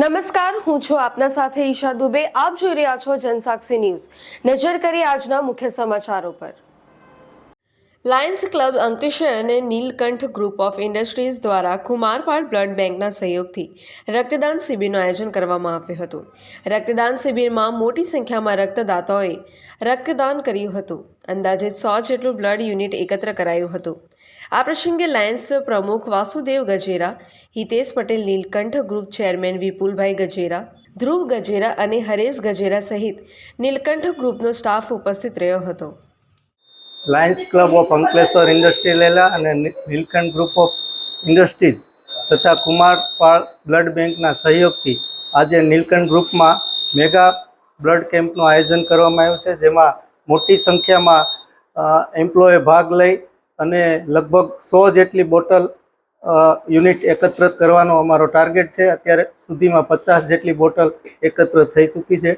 નમસ્કાર, હું છું આપના સાથે ઈશા દુબે। આપ જોઈ રહ્યા છો જનસાક્ષી ન્યૂઝ। નજર કરીએ આજના મુખ્ય સમાચારો પર। લાયન્સ ક્લબ અંકલેશ્વર અને નીલકંઠ ગ્રુપ ઓફ ઇન્ડસ્ટ્રીઝ દ્વારા કુમારપાળ બ્લડ બેંકના સહયોગથી રક્તદાન શિબિરનું આયોજન કરવામાં આવ્યું હતું। રક્તદાન શિબિરમાં મોટી સંખ્યામાં રક્તદાતાઓએ રક્તદાન કર્યું હતું। અંદાજે 100 જેટલું બ્લડ યુનિટ એકત્ર કરાયું હતું। આ પ્રસંગે લાયન્સ પ્રમુખ વાસુદેવ ગજેરા, હિતેશ પટેલ, નીલકંઠ ગ્રુપ ચેરમેન વિપુલભાઈ ગજેરા, ધ્રુવ ગજેરા અને હરેશ ગજેરા સહિત નીલકંઠ ગ્રુપનો સ્ટાફ ઉપસ્થિત રહ્યો હતો। Lions club of Ankleshwar industrial એલા અને નીલકંઠ ગ્રુપ ઓફ ઇન્ડસ્ટ્રીઝ તથા કુમારપાળ બ્લડ બેંકના સહયોગથી આજે નીલકંઠ ગ્રુપમાં મેગા બ્લડ કેમ્પનું આયોજન કરવામાં આવ્યું છે, જેમાં મોટી સંખ્યામાં એમ્પ્લોયે ભાગ લઈ અને લગભગ 100 જેટલી બોટલ યુનિટ એકત્ર કરવાનો અમારો ટાર્ગેટ છે। અત્યારે સુધીમાં 50 જેટલી બોટલ એકત્ર થઈ ચૂકી છે।